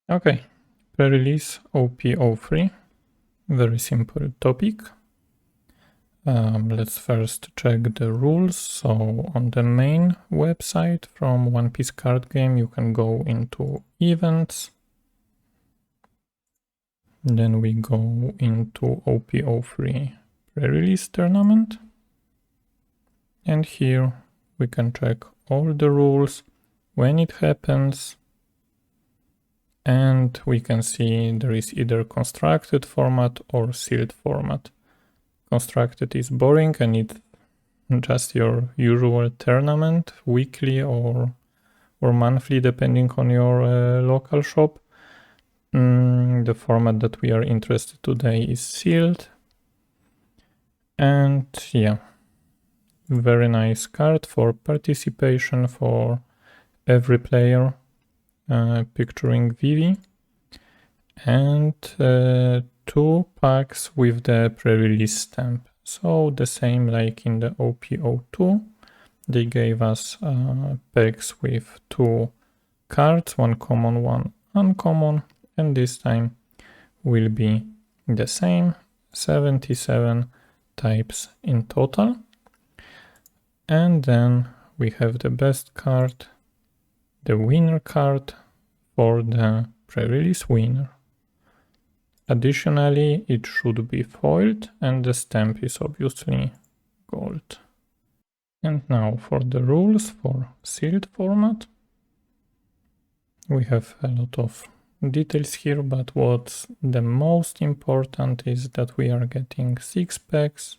Okay, pre-release OP-03, very simple topic. Let's first check the rules. So on the main website from One Piece card game, you can go into events. Then we go into OP-03 pre-release tournament. And here we can check all the rules, when it happens, and we can see there is either constructed format or sealed format. Constructed is boring and it's just your usual tournament, weekly or monthly, depending on your local shop. The format that we are interested today is sealed. And yeah, very nice card for participation for every player, picturing Vivi. And 2 packs with the pre-release stamp. So the same like in the OP-02, they gave us packs with 2 cards, 1 common, 1 uncommon, and this time will be the same, 77 types in total. And then we have the best card, the winner card for the pre-release winner. Additionally, it should be foiled and the stamp is obviously gold. And now for the rules for sealed format. We have a lot of details here, but what's the most important is that we are getting 6 packs.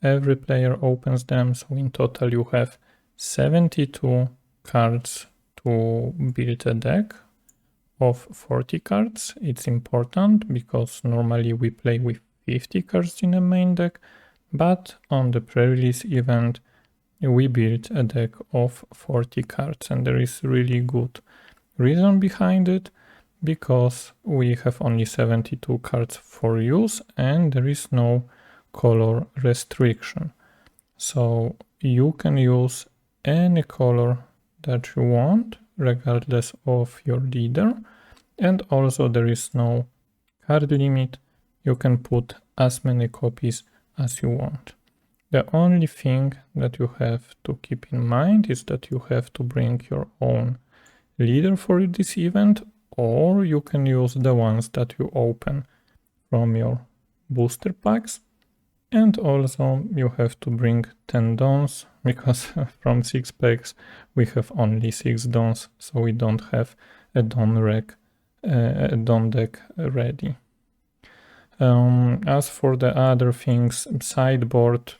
Every player opens them, so in total you have 72 cards to build a deck of 40 cards. It's important because normally we play with 50 cards in a main deck, but on the pre-release event we built a deck of 40 cards, and there is really good reason behind it, because we have only 72 cards for use and there is no color restriction. So you can use any color that you want regardless of your leader, and also there is no card limit. You can put as many copies as you want. The only thing that you have to keep in mind is that you have to bring your own leader for this event, or you can use the ones that you open from your booster packs. And also you have to bring 10 dons, because from 6 packs we have only 6 dons, so we don't have a don deck ready. As for the other things, sideboard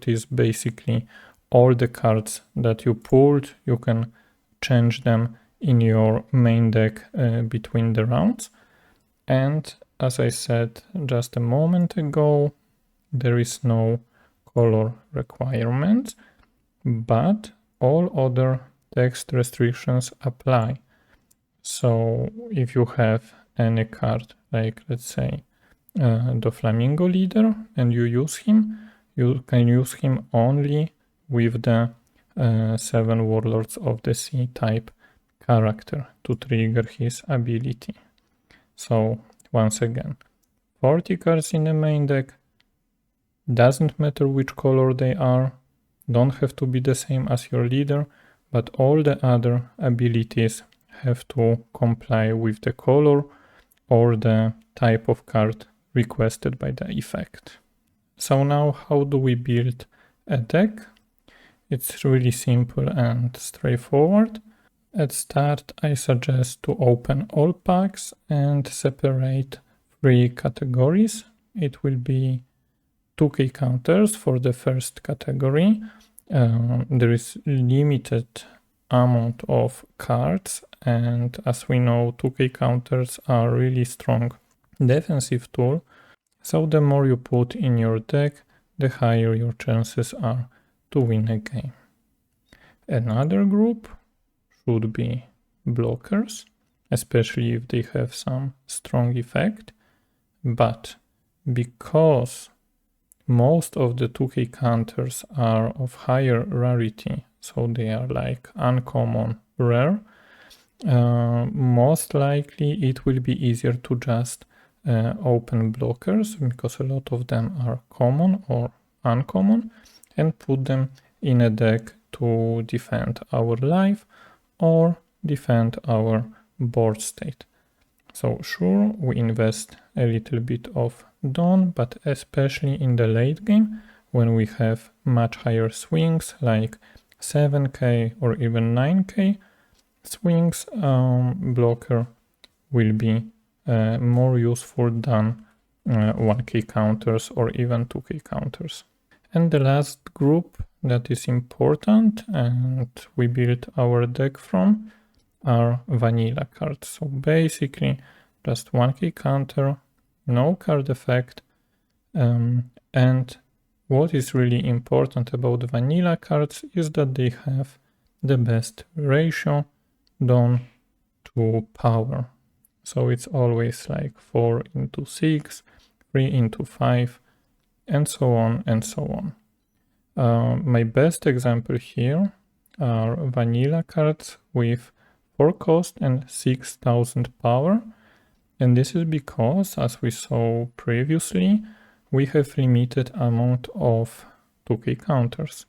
is basically all the cards that you pulled. You can change them in your main deck between the rounds. And as I said just a moment ago, there is no color requirement, but all other text restrictions apply. So if you have any card, like let's say the Flamingo leader, and you use him, you can use him only with the 7 Warlords of the Sea type character to trigger his ability. So once again, 40 cards in the main deck, doesn't matter which color they are, don't have to be the same as your leader, but all the other abilities have to comply with the color or the type of card requested by the effect. So now how do we build a deck? It's really simple and straightforward. At start, I suggest to open all packs and separate 3 categories. It will be 2k counters for the first category. There is limited amount of cards, and as we know, 2k counters are really strong defensive tool. So the more you put in your deck, the higher your chances are to win a game. Another group should be blockers, especially if they have some strong effect. But because most of the 2k counters are of higher rarity, so they are like uncommon rare, most likely it will be easier to just open blockers, because a lot of them are common or uncommon, and put them in a deck to defend our life or defend our board state. So sure, we invest a little bit of Dawn, but especially in the late game, when we have much higher swings like 7k or even 9k swings, blocker will be more useful than 1k counters or even 2k counters. And the last group that is important and we build our deck from are vanilla cards. So basically just 1k counter, no card effect, and what is really important about vanilla cards is that they have the best ratio Dawn to power. So it's always like 4/6, 3/5, and so on and so on. My best example here are vanilla cards with 4 cost and 6000 power. And this is because, as we saw previously, we have limited amount of 2k counters.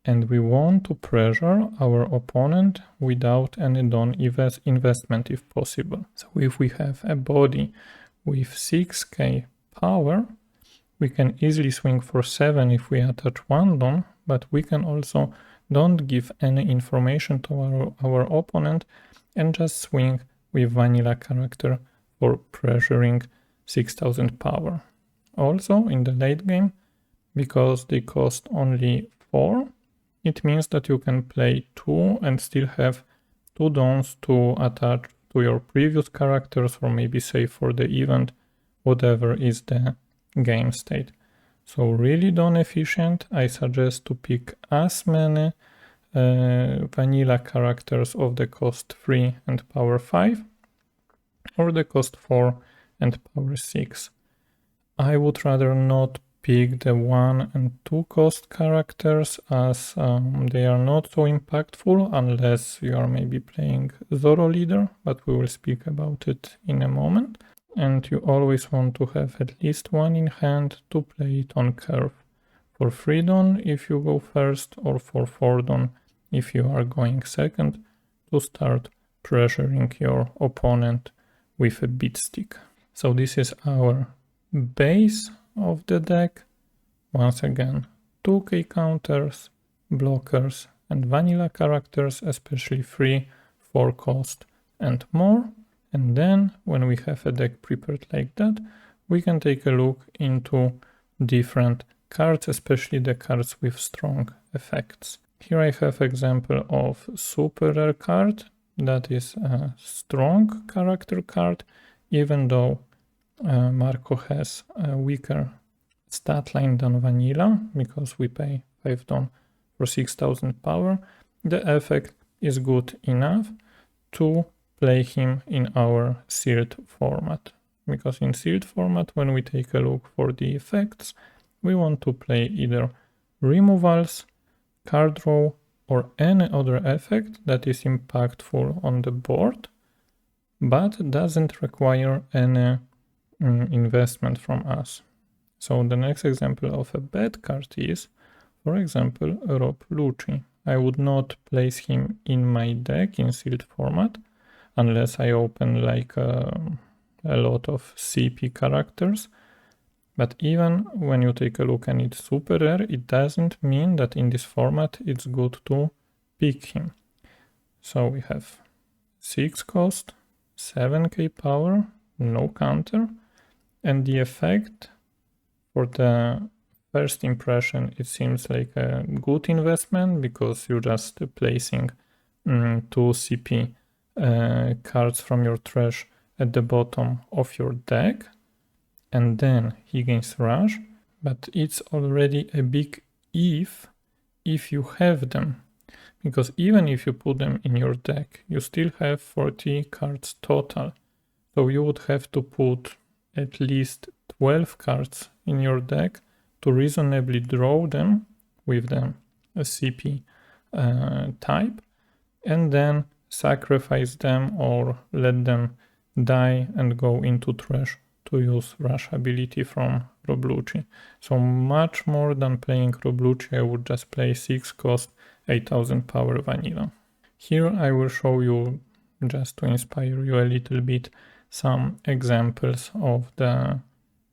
And we want to pressure our opponent without any Dawn investment if possible. So if we have a body with 6k power, we can easily swing for 7 if we attach 1 Dawn, but we can also don't give any information to our opponent and just swing with vanilla character for pressuring 6000 power. Also in the late game, because they cost only 4, it means that you can play 2 and still have 2 Dawns to attach to your previous characters, or maybe save for the event, whatever is the game state. So really Dawn efficient. I suggest to pick as many vanilla characters of the cost 3 and power 5, or the cost 4 and power 6. I would rather not pick the 1 and 2 cost characters, as they are not so impactful unless you are maybe playing Zoro leader, but we will speak about it in a moment. And you always want to have at least 1 in hand to play it on curve. For 3 Dawn if you go first, or for 4 Dawn if you are going second, to start pressuring your opponent with a beat stick. So this is our base of the deck. Once again, 2k counters, blockers, and vanilla characters, especially 3, 4 cost and more. And then when we have a deck prepared like that, we can take a look into different cards, especially the cards with strong effects. Here I have example of super rare card that is a strong character card, even though Marco has a weaker stat line than vanilla, because we pay 5 Dawn for 6000 power. The effect is good enough to play him in our sealed format, because in sealed format, when we take a look for the effects, we want to play either removals, card draw, or any other effect that is impactful on the board, but doesn't require any investment from us. So the next example of a bad card is, for example, Rob Lucci. I would not place him in my deck in sealed format unless I open like a lot of CP characters. But even when you take a look and it's super rare, it doesn't mean that in this format it's good to pick him. So we have 6 cost, 7k power, no counter, and the effect for the first impression, it seems like a good investment, because you're just placing 2 CP cards from your trash at the bottom of your deck, and then he gains rush, but it's already a big if you have them, because even if you put them in your deck, you still have 40 cards total, so you would have to put at least 12 cards in your deck to reasonably draw them with the CP type, and then sacrifice them or let them die and go into trash to use rush ability from Roblucci. So much more than playing Roblucci, I would just play 6 cost 8000 power vanilla. Here I will show you, just to inspire you a little bit, some examples of the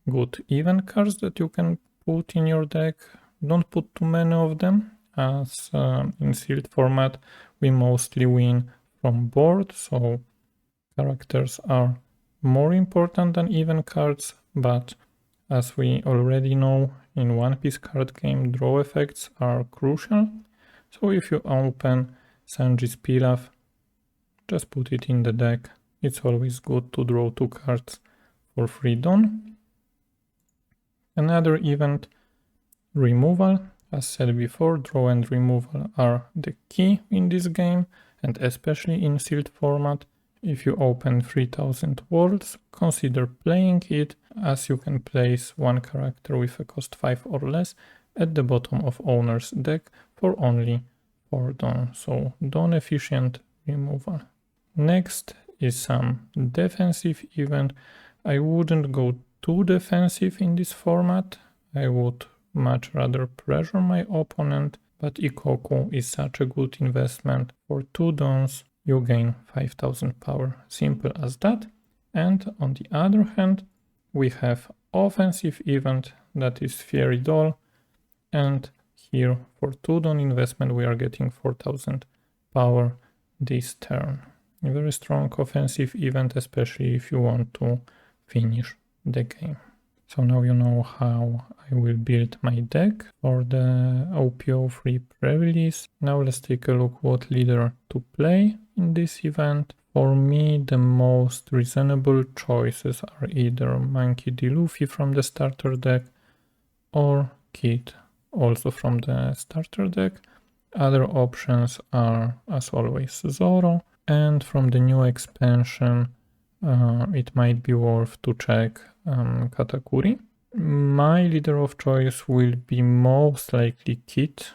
good event cards that you can put in your deck. Don't put too many of them, as in sealed format we mostly win from board, so characters are more important than event cards, but as we already know, in One Piece card game, draw effects are crucial. So if you open Sanji's Pilaf, just put it in the deck. It's always good to draw 2 cards for free Dawn. Another event, removal. As said before, draw and removal are the key in this game, and especially in sealed format. If you open 3000 worlds, consider playing it, as you can place one character with a cost 5 or less at the bottom of owner's deck for only 4 Dawn. So Dawn efficient removal. Next is some defensive event. I wouldn't go too defensive in this format. I would much rather pressure my opponent, but Ikoku is such a good investment. For 2 Dawns you gain 5000 power, simple as that. And on the other hand, we have offensive event, that is Fiery Doll, and here for 2 Dawn investment we are getting 4000 power this turn. A very strong offensive event, especially if you want to finish the game. So now you know how I will build my deck for the OP-03 pre-release. Now let's take a look what leader to play in this event. For me, the most reasonable choices are either Monkey D. Luffy from the starter deck or Kid, also from the starter deck. Other options are, as always, Zoro, and from the new expansion it might be worth to check Katakuri. My leader of choice will be most likely Kid,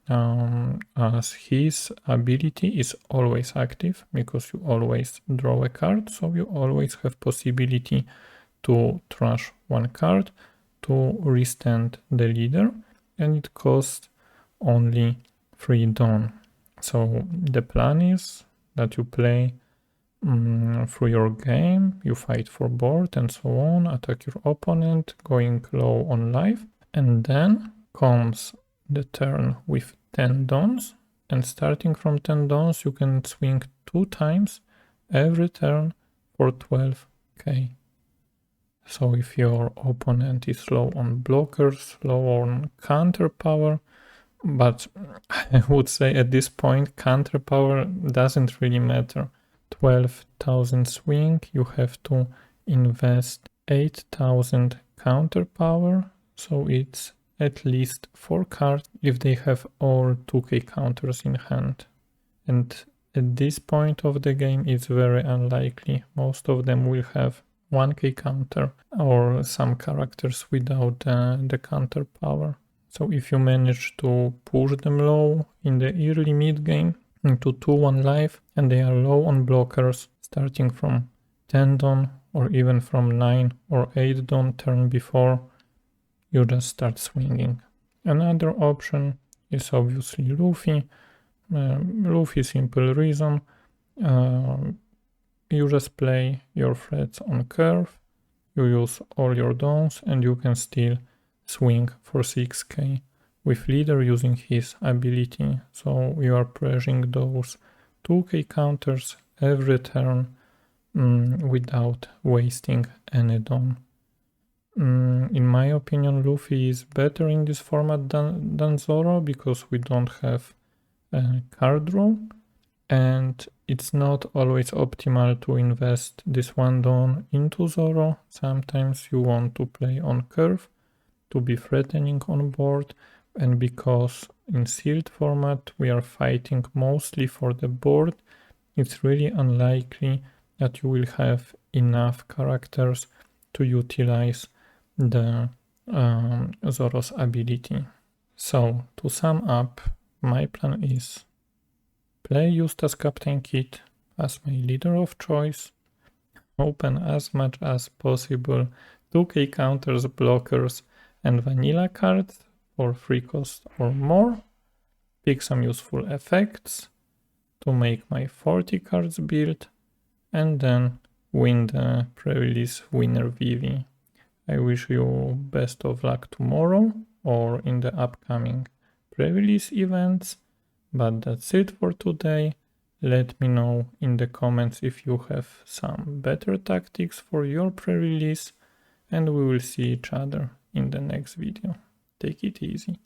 as his ability is always active, because you always draw a card, so you always have possibility to trash one card to restand the leader, and it costs only 3 Dawn. So the plan is that you play through your game, you fight for board and so on, attack your opponent, going low on life, and then comes the turn with 10 Dawns, and starting from 10 Dawns you can swing 2 times every turn for 12k. So if your opponent is low on blockers, low on counter power, but I would say at this point counter power doesn't really matter. 12,000 swing, you have to invest 8,000 counter power, so it's at least 4 cards if they have all 2k counters in hand. And at this point of the game it's very unlikely. Most of them will have 1k counter or some characters without the counter power. So if you manage to push them low in the early mid game into 2-1 life, and they are low on blockers, starting from 10 Dawn or even from 9 or 8 Dawn turn before, you just start swinging. Another option is obviously Luffy. Luffy, simple reason, you just play your threats on curve, you use all your Dawns, and you can still swing for 6k with leader using his ability. So you are pressuring those 2k counters every turn without wasting any Dawn. In my opinion, Luffy is better in this format than Zoro, because we don't have card draw, and it's not always optimal to invest this 1 Dawn into Zoro. Sometimes you want to play on curve to be threatening on board, and because in sealed format we are fighting mostly for the board, it's really unlikely that you will have enough characters to utilize the Zoro's ability. So to sum up, my plan is Play Eustace Captain Kit as my leader of choice. Open as much as possible 2k counters, blockers, and vanilla cards for 3 cost or more. Pick some useful effects to make my 40 cards build, and then win the pre-release winner VV. I wish you best of luck tomorrow or in the upcoming pre-release events, but that's it for today. Let me know in the comments if you have some better tactics for your pre-release, and we will see each other in the next video. Take it easy.